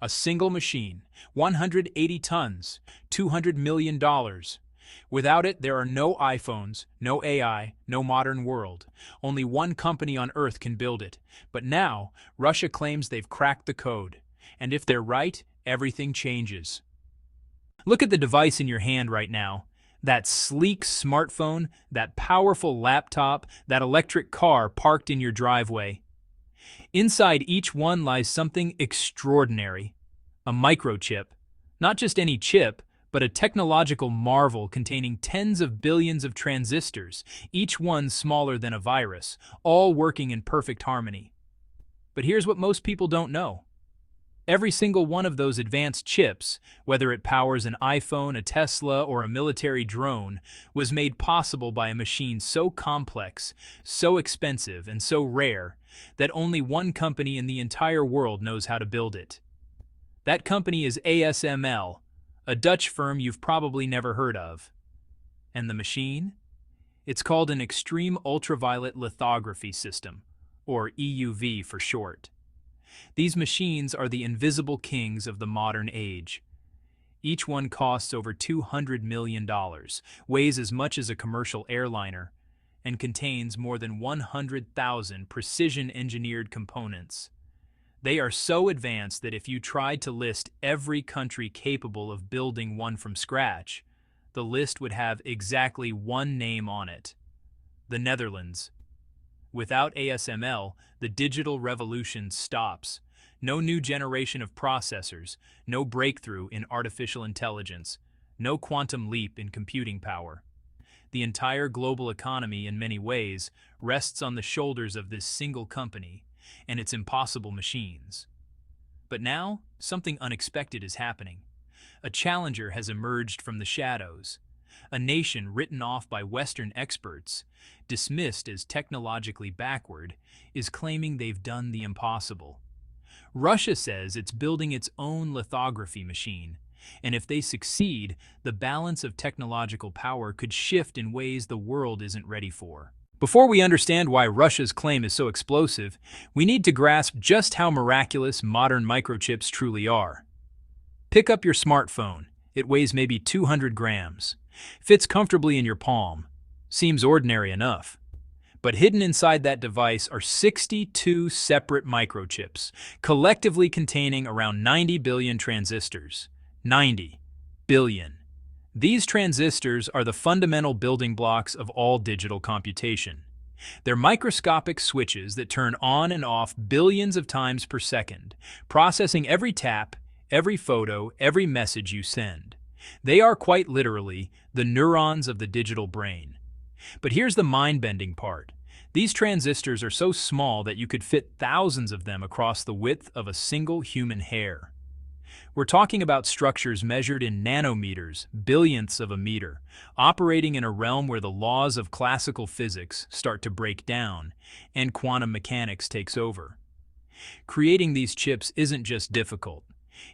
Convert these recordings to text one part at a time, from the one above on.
A single machine, 180 tons, $200 million. Without it, there are no iPhones, no AI, no modern world. Only one company on Earth can build it. But now, Russia claims they've cracked the code. And if they're right, everything changes. Look at the device in your hand right now. That sleek smartphone, that powerful laptop, that electric car parked in your driveway. Inside each one lies something extraordinary. A microchip. Not just any chip, but a technological marvel containing tens of billions of transistors, each one smaller than a virus, all working in perfect harmony. But here's what most people don't know. Every single one of those advanced chips, whether it powers an iPhone, a Tesla, or a military drone, was made possible by a machine so complex, so expensive, and so rare that only one company in the entire world knows how to build it. That company is ASML, a Dutch firm you've probably never heard of. And the machine? It's called an Extreme Ultraviolet Lithography System, or EUV for short. These machines are the invisible kings of the modern age. Each one costs over $200 million, weighs as much as a commercial airliner, and contains more than 100,000 precision-engineered components. They are so advanced that if you tried to list every country capable of building one from scratch, the list would have exactly one name on it: the Netherlands. Without ASML, the digital revolution stops. No new generation of processors, no breakthrough in artificial intelligence, no quantum leap in computing power. The entire global economy, in many ways, rests on the shoulders of this single company and its impossible machines. But now, something unexpected is happening. A challenger has emerged from the shadows. A nation written off by Western experts, dismissed as technologically backward, is claiming they've done the impossible. Russia says it's building its own lithography machine, and if they succeed, the balance of technological power could shift in ways the world isn't ready for. Before we understand why Russia's claim is so explosive, we need to grasp just how miraculous modern microchips truly are. Pick up your smartphone. It weighs maybe 200 grams. Fits comfortably in your palm. Seems ordinary enough. But hidden inside that device are 62 separate microchips, collectively containing around 90 billion transistors. 90 billion. These transistors are the fundamental building blocks of all digital computation. They're microscopic switches that turn on and off billions of times per second, processing every tap, every photo, every message you send. They are quite literally the neurons of the digital brain. But here's the mind-bending part. These transistors are so small that you could fit thousands of them across the width of a single human hair. We're talking about structures measured in nanometers, billionths of a meter, operating in a realm where the laws of classical physics start to break down and quantum mechanics takes over. Creating these chips isn't just difficult.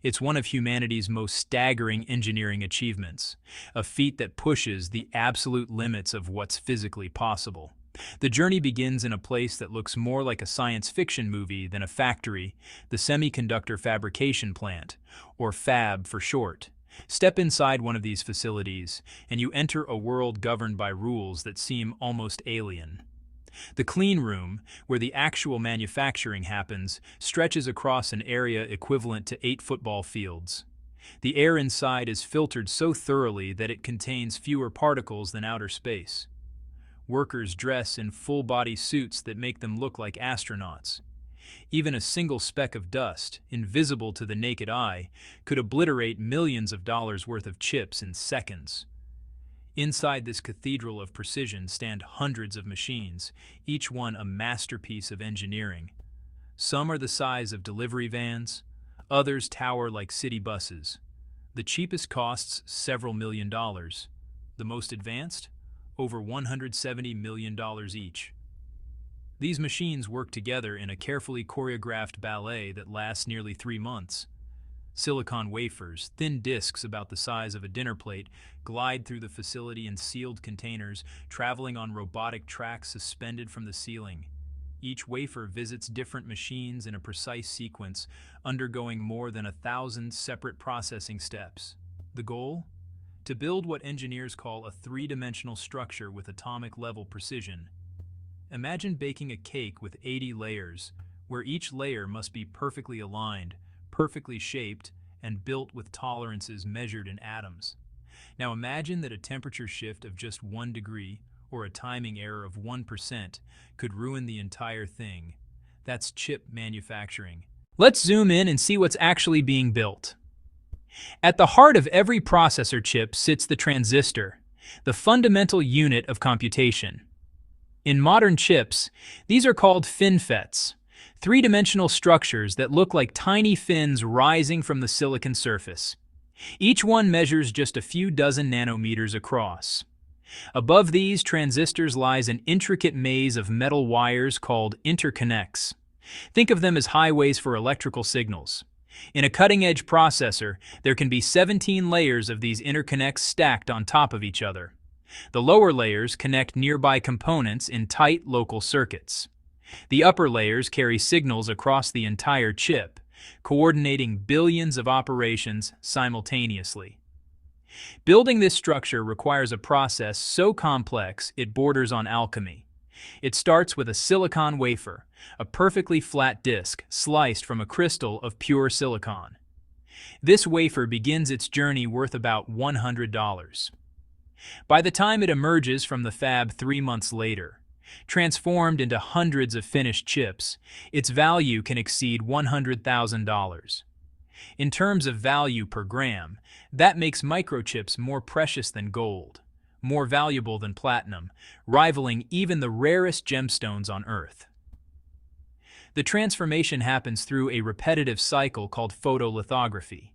It's one of humanity's most staggering engineering achievements, a feat that pushes the absolute limits of what's physically possible. The journey begins in a place that looks more like a science fiction movie than a factory, the semiconductor fabrication plant, or fab for short. Step inside one of these facilities, and you enter a world governed by rules that seem almost alien. The clean room, where the actual manufacturing happens, stretches across an area equivalent to 8 football fields. The air inside is filtered so thoroughly that it contains fewer particles than outer space. Workers dress in full-body suits that make them look like astronauts. Even a single speck of dust, invisible to the naked eye, could obliterate millions of dollars worth of chips in seconds. Inside this cathedral of precision stand hundreds of machines, each one a masterpiece of engineering. Some are the size of delivery vans, others tower like city buses. The cheapest costs several $1,000,000. The most advanced? Over $170 million each. These machines work together in a carefully choreographed ballet that lasts nearly 3 months. Silicon wafers, thin discs about the size of a dinner plate, glide through the facility in sealed containers, traveling on robotic tracks suspended from the ceiling. Each wafer visits different machines in a precise sequence, undergoing more than 1,000 separate processing steps. The goal? To build what engineers call a three-dimensional structure with atomic-level precision. Imagine baking a cake with 80 layers, where each layer must be perfectly aligned, perfectly shaped, and built with tolerances measured in atoms. Now imagine that a temperature shift of just 1 degree, or a timing error of 1%, could ruin the entire thing. That's chip manufacturing. Let's zoom in and see what's actually being built. At the heart of every processor chip sits the transistor, the fundamental unit of computation. In modern chips, these are called FinFETs, three-dimensional structures that look like tiny fins rising from the silicon surface. Each one measures just a few dozen nanometers across. Above these transistors lies an intricate maze of metal wires called interconnects. Think of them as highways for electrical signals. In a cutting-edge processor, there can be 17 layers of these interconnects stacked on top of each other. The lower layers connect nearby components in tight local circuits. The upper layers carry signals across the entire chip, coordinating billions of operations simultaneously. Building this structure requires a process so complex it borders on alchemy. It starts with a silicon wafer, a perfectly flat disk sliced from a crystal of pure silicon. This wafer begins its journey worth about $100. By the time it emerges from the fab 3 months later, transformed into hundreds of finished chips, its value can exceed $100,000. In terms of value per gram, that makes microchips more precious than gold, more valuable than platinum, rivaling even the rarest gemstones on Earth. The transformation happens through a repetitive cycle called photolithography,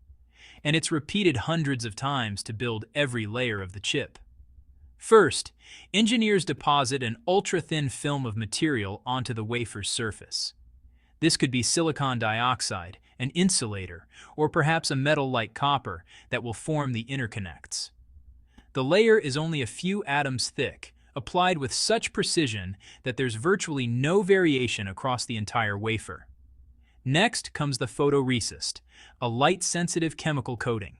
and it's repeated hundreds of times to build every layer of the chip. First, engineers deposit an ultra-thin film of material onto the wafer's surface. This could be silicon dioxide, an insulator, or perhaps a metal like copper that will form the interconnects. The layer is only a few atoms thick, applied with such precision that there's virtually no variation across the entire wafer. Next comes the photoresist, a light-sensitive chemical coating.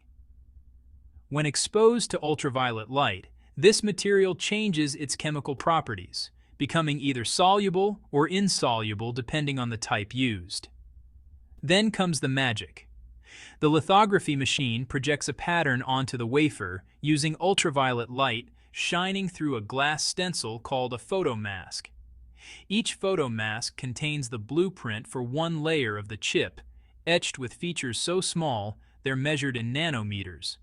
When exposed to ultraviolet light, this material changes its chemical properties, becoming either soluble or insoluble depending on the type used. Then comes the magic. The lithography machine projects a pattern onto the wafer using ultraviolet light shining through a glass stencil called a photomask. Each photomask contains the blueprint for one layer of the chip, etched with features so small they're measured in nanometers.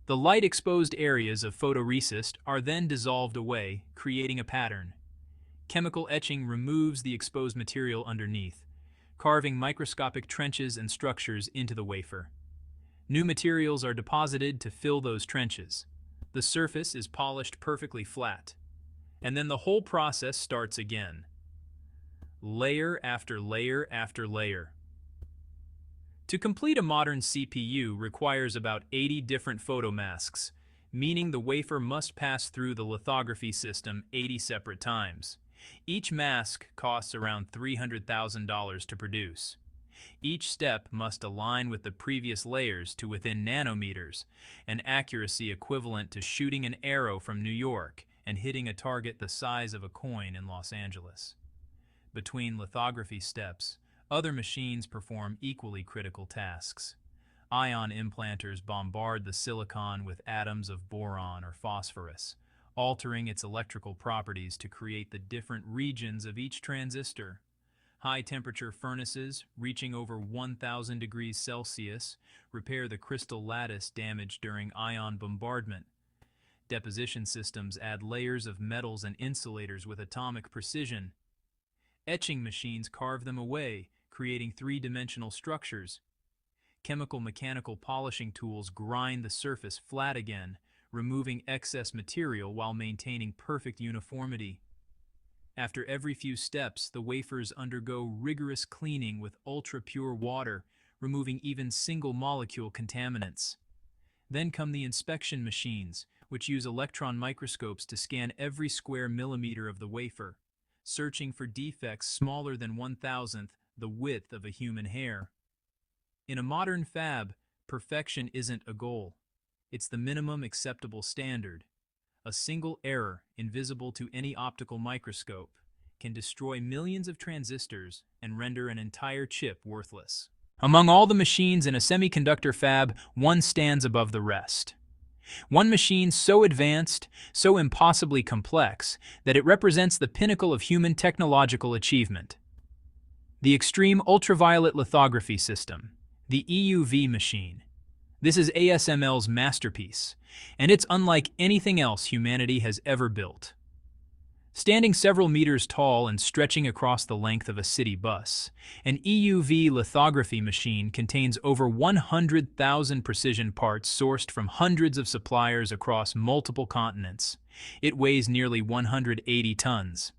The light-exposed areas of photoresist are then dissolved away, creating a pattern. Chemical etching removes the exposed material underneath, carving microscopic trenches and structures into the wafer. New materials are deposited to fill those trenches. The surface is polished perfectly flat. And then the whole process starts again. Layer after layer after layer. To complete a modern CPU requires about 80 different photomasks, meaning the wafer must pass through the lithography system 80 separate times. Each mask costs around $300,000 to produce. Each step must align with the previous layers to within nanometers, an accuracy equivalent to shooting an arrow from New York and hitting a target the size of a coin in Los Angeles. Between lithography steps, other machines perform equally critical tasks. Ion implanters bombard the silicon with atoms of boron or phosphorus, altering its electrical properties to create the different regions of each transistor. High-temperature furnaces, reaching over 1,000 degrees Celsius, repair the crystal lattice damaged during ion bombardment. Deposition systems add layers of metals and insulators with atomic precision. Etching machines carve them away, creating three-dimensional structures. Chemical-mechanical polishing tools grind the surface flat again, removing excess material while maintaining perfect uniformity. After every few steps, the wafers undergo rigorous cleaning with ultra-pure water, removing even single-molecule contaminants. Then come the inspection machines, which use electron microscopes to scan every square millimeter of the wafer. searching for defects smaller than 1,000th the width of a human hair. In a modern fab, perfection isn't a goal. It's the minimum acceptable standard. A single error, invisible to any optical microscope, can destroy millions of transistors and render an entire chip worthless. Among all the machines in a semiconductor fab, one stands above the rest. One machine so advanced, so impossibly complex, that it represents the pinnacle of human technological achievement. The Extreme Ultraviolet Lithography System, the EUV machine. This is ASML's masterpiece, and it's unlike anything else humanity has ever built. Standing several meters tall and stretching across the length of a city bus, an EUV lithography machine contains over 100,000 precision parts sourced from hundreds of suppliers across multiple continents. It weighs nearly 180 tons.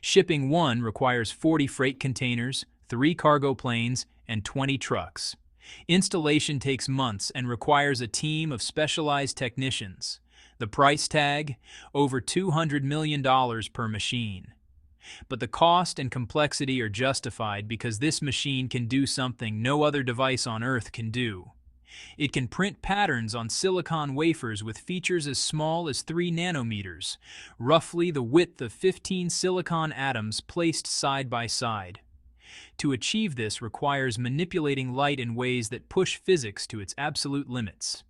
Shipping one requires 40 freight containers, 3 cargo planes, and 20 trucks. Installation takes months and requires a team of specialized technicians. The price tag? Over $200 million per machine. But the cost and complexity are justified because this machine can do something no other device on Earth can do. It can print patterns on silicon wafers with features as small as 3 nanometers, roughly the width of 15 silicon atoms placed side by side. To achieve this requires manipulating light in ways that push physics to its absolute limits.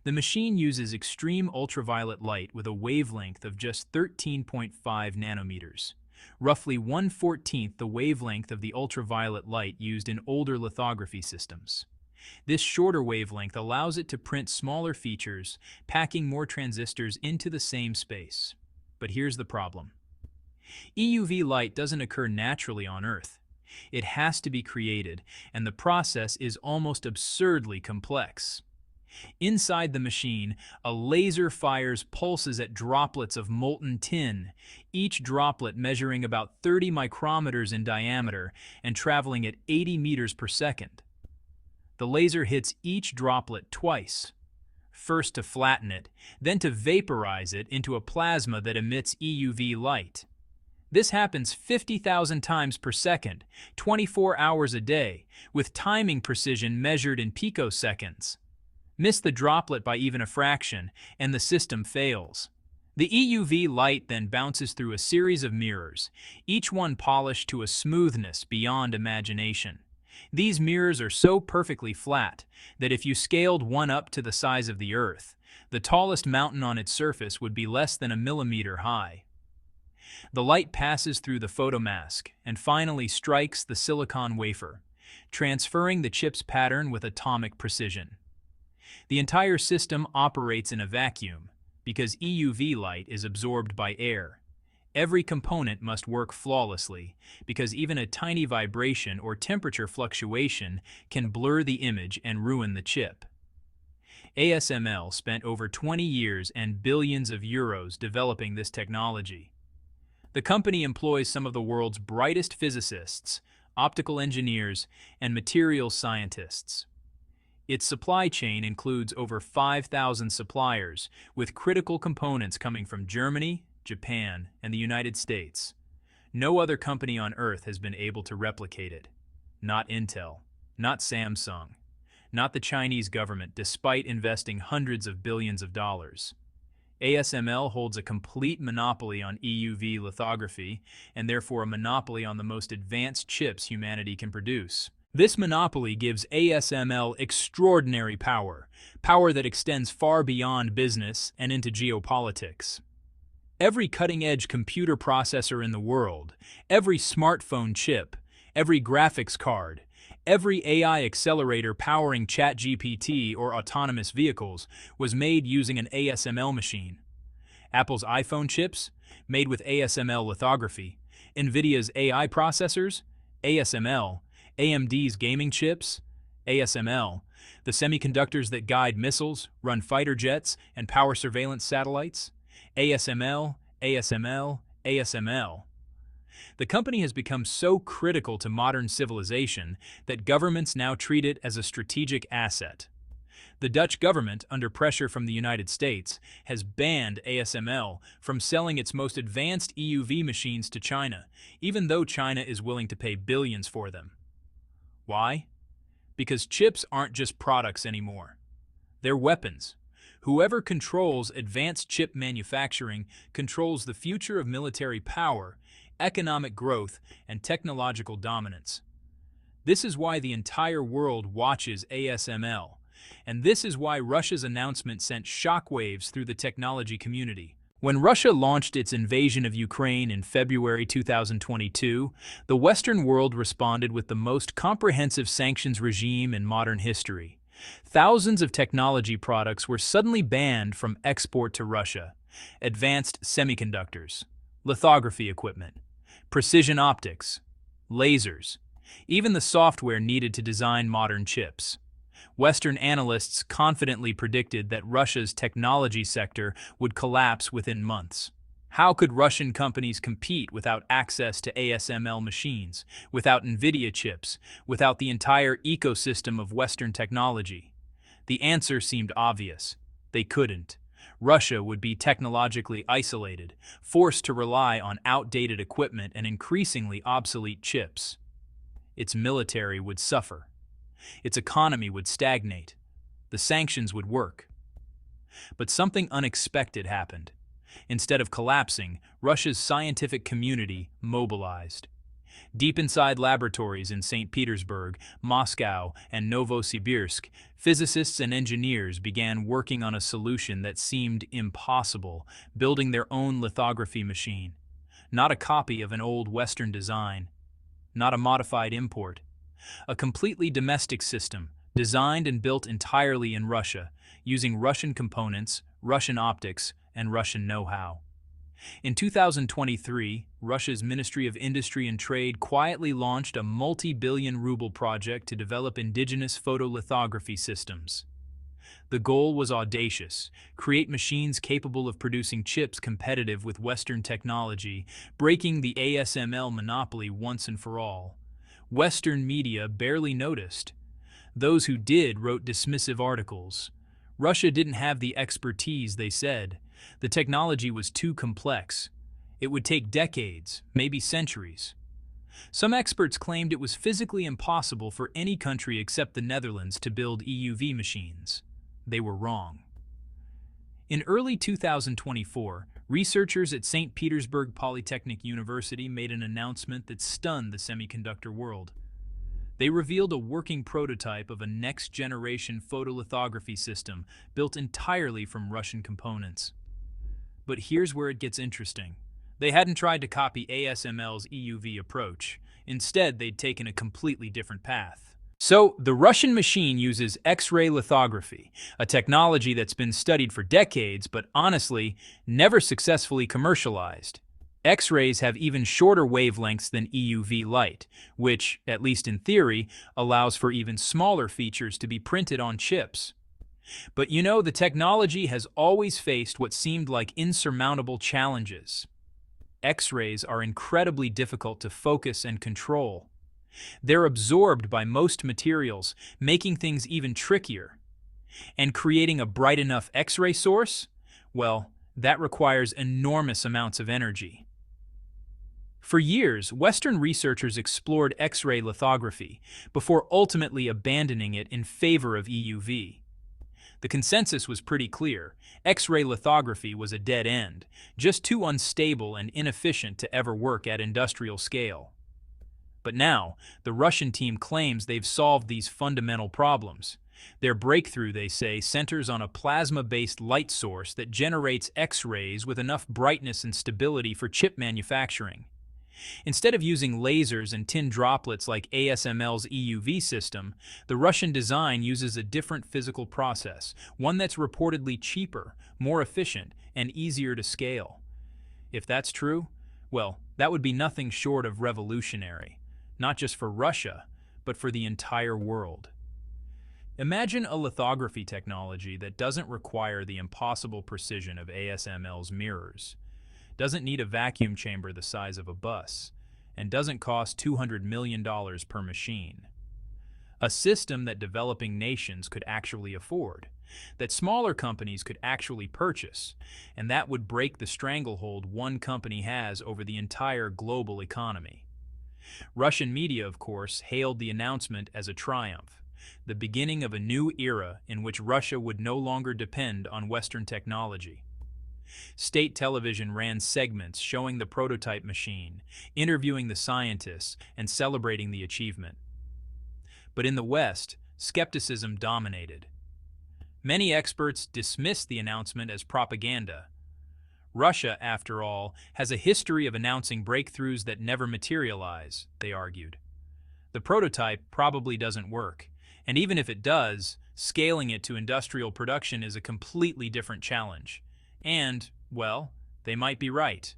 The machine uses extreme ultraviolet light with a wavelength of just 13.5 nanometers, roughly 1/14th the wavelength of the ultraviolet light used in older lithography systems. This shorter wavelength allows it to print smaller features, packing more transistors into the same space. But here's the problem. EUV light doesn't occur naturally on Earth. It has to be created, and the process is almost absurdly complex. Inside the machine, a laser fires pulses at droplets of molten tin, each droplet measuring about 30 micrometers in diameter and traveling at 80 meters per second. The laser hits each droplet twice, first to flatten it, then to vaporize it into a plasma that emits EUV light. This happens 50,000 times per second, 24 hours a day, with timing precision measured in picoseconds. Miss the droplet by even a fraction, and the system fails. The EUV light then bounces through a series of mirrors, each one polished to a smoothness beyond imagination. These mirrors are so perfectly flat that if you scaled one up to the size of the Earth, the tallest mountain on its surface would be less than a millimeter high. The light passes through the photomask and finally strikes the silicon wafer, transferring the chip's pattern with atomic precision. The entire system operates in a vacuum because EUV light is absorbed by air. Every component must work flawlessly because even a tiny vibration or temperature fluctuation can blur the image and ruin the chip. ASML spent over 20 years and billions of euros developing this technology. The company employs some of the world's brightest physicists, optical engineers, and materials scientists. Its supply chain includes over 5,000 suppliers, with critical components coming from Germany, Japan, and the United States. No other company on Earth has been able to replicate it. Not Intel, not Samsung, not the Chinese government, despite investing hundreds of billions of dollars. ASML holds a complete monopoly on EUV lithography, and therefore a monopoly on the most advanced chips humanity can produce. This monopoly gives ASML extraordinary power, power that extends far beyond business and into geopolitics. Every cutting-edge computer processor in the world, every smartphone chip, every graphics card, every AI accelerator powering ChatGPT or autonomous vehicles was made using an ASML machine. Apple's iPhone chips, made with ASML lithography, NVIDIA's AI processors, ASML, AMD's gaming chips, ASML, the semiconductors that guide missiles, run fighter jets, and power surveillance satellites, ASML, ASML, ASML. The company has become so critical to modern civilization that governments now treat it as a strategic asset. The Dutch government, under pressure from the United States, has banned ASML from selling its most advanced EUV machines to China, even though China is willing to pay billions for them. Why? Because chips aren't just products anymore. They're weapons. Whoever controls advanced chip manufacturing controls the future of military power, economic growth, and technological dominance. This is why the entire world watches ASML, and this is why Russia's announcement sent shockwaves through the technology community. When Russia launched its invasion of Ukraine in February 2022, the Western world responded with the most comprehensive sanctions regime in modern history. Thousands of technology products were suddenly banned from export to Russia. Advanced semiconductors, lithography equipment, precision optics, lasers, even the software needed to design modern chips. Western analysts confidently predicted that Russia's technology sector would collapse within months. How could Russian companies compete without access to ASML machines, without NVIDIA chips, without the entire ecosystem of Western technology? The answer seemed obvious. They couldn't. Russia would be technologically isolated, forced to rely on outdated equipment and increasingly obsolete chips. Its military would suffer. Its economy would stagnate. The sanctions would work. But something unexpected happened. Instead of collapsing, Russia's scientific community mobilized. Deep inside laboratories in St. Petersburg, Moscow, and Novosibirsk, physicists and engineers began working on a solution that seemed impossible, building their own lithography machine. Not a copy of an old Western design, not a modified import. A completely domestic system, designed and built entirely in Russia, using Russian components, Russian optics, and Russian know-how. In 2023, Russia's Ministry of Industry and Trade quietly launched a multi-billion ruble project to develop indigenous photolithography systems. The goal was audacious: create machines capable of producing chips competitive with Western technology, breaking the ASML monopoly once and for all. Western media barely noticed. Those who did wrote dismissive articles. Russia didn't have the expertise, they said. The technology was too complex. It would take decades, maybe centuries. Some experts claimed it was physically impossible for any country except the Netherlands to build EUV machines. They were wrong. In early 2024, researchers at St. Petersburg Polytechnic University made an announcement that stunned the semiconductor world. They revealed a working prototype of a next-generation photolithography system built entirely from Russian components. But here's where it gets interesting. They hadn't tried to copy ASML's EUV approach. Instead, they'd taken a completely different path. So, the Russian machine uses X-ray lithography, a technology that's been studied for decades but honestly never successfully commercialized. X-rays have even shorter wavelengths than EUV light, which, at least in theory, allows for even smaller features to be printed on chips. But you know, the technology has always faced what seemed like insurmountable challenges. X-rays are incredibly difficult to focus and control. They're absorbed by most materials, making things even trickier. And creating a bright enough X-ray source? Well, that requires enormous amounts of energy. For years, Western researchers explored X-ray lithography before ultimately abandoning it in favor of EUV. The consensus was pretty clear. X-ray lithography was a dead end, just too unstable and inefficient to ever work at industrial scale. But now, the Russian team claims they've solved these fundamental problems. Their breakthrough, they say, centers on a plasma-based light source that generates X-rays with enough brightness and stability for chip manufacturing. Instead of using lasers and tin droplets like ASML's EUV system, the Russian design uses a different physical process, one that's reportedly cheaper, more efficient, and easier to scale. If that's true, well, that would be nothing short of revolutionary, not just for Russia, but for the entire world. Imagine a lithography technology that doesn't require the impossible precision of ASML's mirrors, doesn't need a vacuum chamber the size of a bus, and doesn't cost $200 million per machine. a system that developing nations could actually afford, that smaller companies could actually purchase, and that would break the stranglehold one company has over the entire global economy. Russian media, of course, hailed the announcement as a triumph, the beginning of a new era in which Russia would no longer depend on Western technology. State television ran segments showing the prototype machine, interviewing the scientists, and celebrating the achievement. But in the West, skepticism dominated. Many experts dismissed the announcement as propaganda. Russia, after all, has a history of announcing breakthroughs that never materialize, they argued. The prototype probably doesn't work, and even if it does, scaling it to industrial production is a completely different challenge. And, well, they might be right.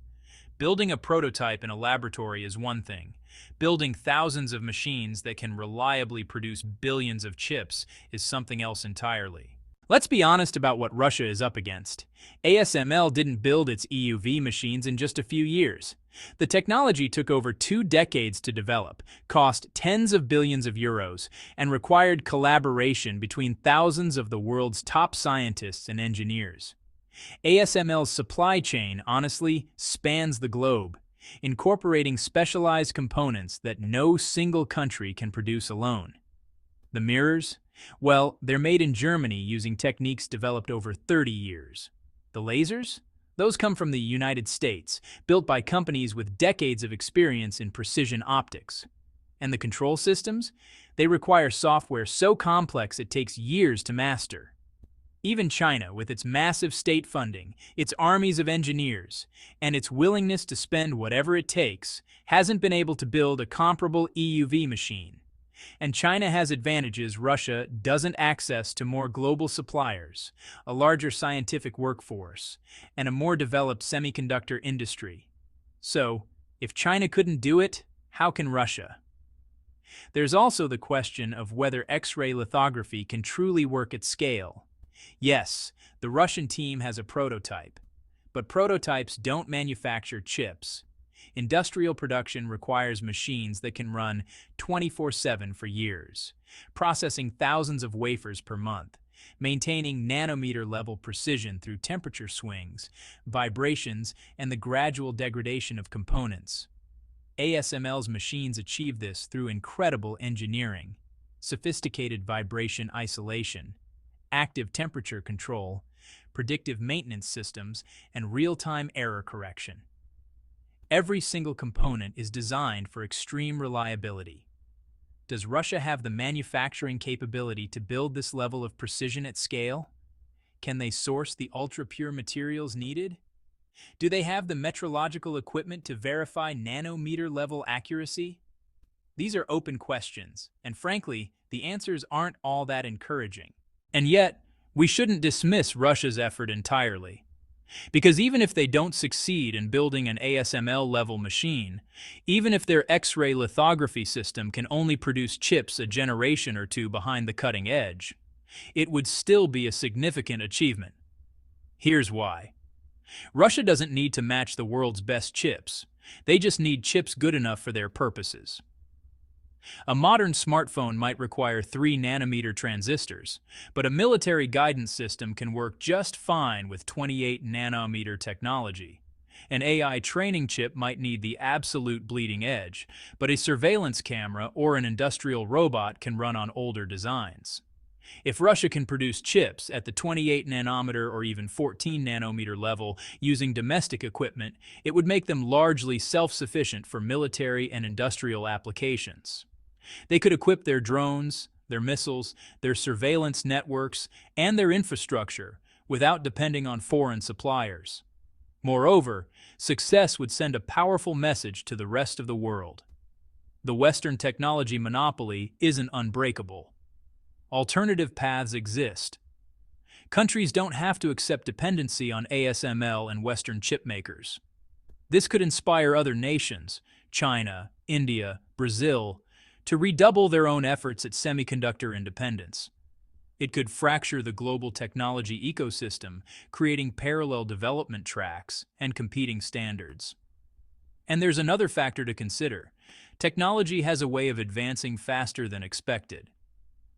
Building a prototype in a laboratory is one thing. Building thousands of machines that can reliably produce billions of chips is something else entirely. Let's be honest about what Russia is up against. ASML didn't build its EUV machines in just a few years. The technology took over 2 decades to develop, cost tens of billions of euros, and required collaboration between thousands of the world's top scientists and engineers. ASML's supply chain, honestly, spans the globe, incorporating specialized components that no single country can produce alone. The mirrors? Well, they're made in Germany using techniques developed over 30 years. The lasers? Those come from the United States, built by companies with decades of experience in precision optics. And the control systems? They require software so complex it takes years to master. Even China, with its massive state funding, its armies of engineers, and its willingness to spend whatever it takes, hasn't been able to build a comparable EUV machine. And China has advantages Russia doesn't access to more global suppliers, a larger scientific workforce, and a more developed semiconductor industry. So, if China couldn't do it, how can Russia? There's also the question of whether X-ray lithography can truly work at scale. Yes, the Russian team has a prototype, but prototypes don't manufacture chips. Industrial production requires machines that can run 24/7 for years, processing thousands of wafers per month, maintaining nanometer-level precision through temperature swings, vibrations, and the gradual degradation of components. ASML's machines achieve this through incredible engineering, sophisticated vibration isolation, active temperature control, predictive maintenance systems, and real-time error correction. Every single component is designed for extreme reliability. Does Russia have the manufacturing capability to build this level of precision at scale? Can they source the ultra-pure materials needed? Do they have the metrological equipment to verify nanometer-level accuracy? These are open questions, and frankly, the answers aren't all that encouraging. And yet, we shouldn't dismiss Russia's effort entirely. Because even if they don't succeed in building an ASML-level machine, even if their X-ray lithography system can only produce chips a generation or two behind the cutting edge, it would still be a significant achievement. Here's why. Russia doesn't need to match the world's best chips. They just need chips good enough for their purposes. A modern smartphone might require 3 nanometer transistors, but a military guidance system can work just fine with 28 nanometer technology. An AI training chip might need the absolute bleeding edge, but a surveillance camera or an industrial robot can run on older designs. If Russia can produce chips at the 28 nanometer or even 14 nanometer level using domestic equipment, it would make them largely self-sufficient for military and industrial applications. They could equip their drones, their missiles, their surveillance networks, and their infrastructure without depending on foreign suppliers. Moreover, success would send a powerful message to the rest of the world. The Western technology monopoly isn't unbreakable. Alternative paths exist. Countries don't have to accept dependency on ASML and Western chip makers. This could inspire other nations, China, India, Brazil, to redouble their own efforts at semiconductor independence. It could fracture the global technology ecosystem, creating parallel development tracks and competing standards. And there's another factor to consider. Technology has a way of advancing faster than expected.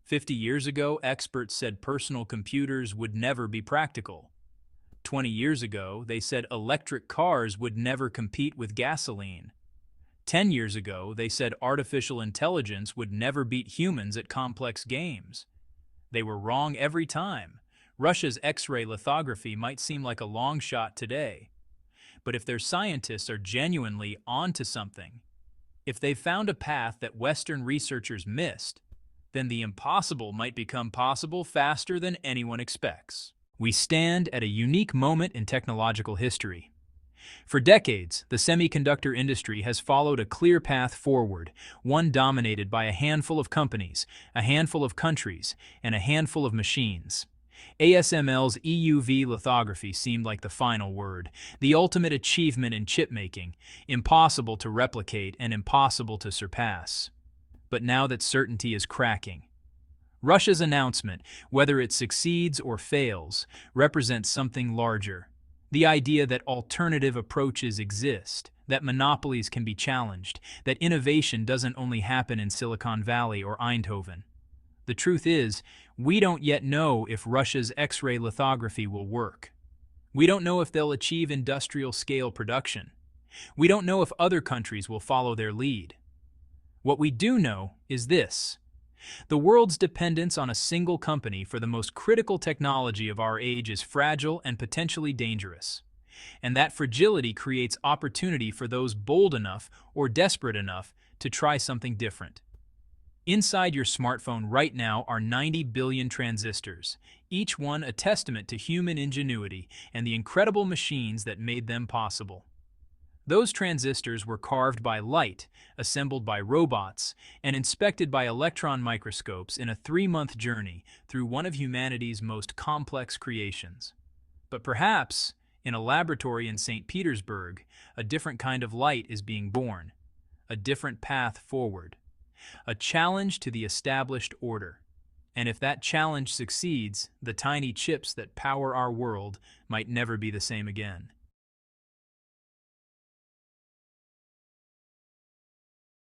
50 years ago, experts said personal computers would never be practical. 20 years ago, they said electric cars would never compete with gasoline. 10 years ago, they said artificial intelligence would never beat humans at complex games. They were wrong every time. Russia's X-ray lithography might seem like a long shot today, but if their scientists are genuinely onto something, if they've found a path that Western researchers missed, then the impossible might become possible faster than anyone expects. We stand at a unique moment in technological history. For decades, the semiconductor industry has followed a clear path forward, one dominated by a handful of companies, a handful of countries, and a handful of machines. ASML's EUV lithography seemed like the final word, the ultimate achievement in chip-making, impossible to replicate and impossible to surpass. But now that certainty is cracking, Russia's announcement, whether it succeeds or fails, represents something larger. The idea that alternative approaches exist, that monopolies can be challenged, that innovation doesn't only happen in Silicon Valley or Eindhoven. The truth is, we don't yet know if Russia's X-ray lithography will work. We don't know if they'll achieve industrial-scale production. We don't know if other countries will follow their lead. What we do know is this: the world's dependence on a single company for the most critical technology of our age is fragile and potentially dangerous. And that fragility creates opportunity for those bold enough or desperate enough to try something different. Inside your smartphone right now are 90 billion transistors, each one a testament to human ingenuity and the incredible machines that made them possible. Those transistors were carved by light, assembled by robots, and inspected by electron microscopes in a 3-month journey through one of humanity's most complex creations. But perhaps, in a laboratory in St. Petersburg, a different kind of light is being born, a different path forward, a challenge to the established order. And if that challenge succeeds, the tiny chips that power our world might never be the same again.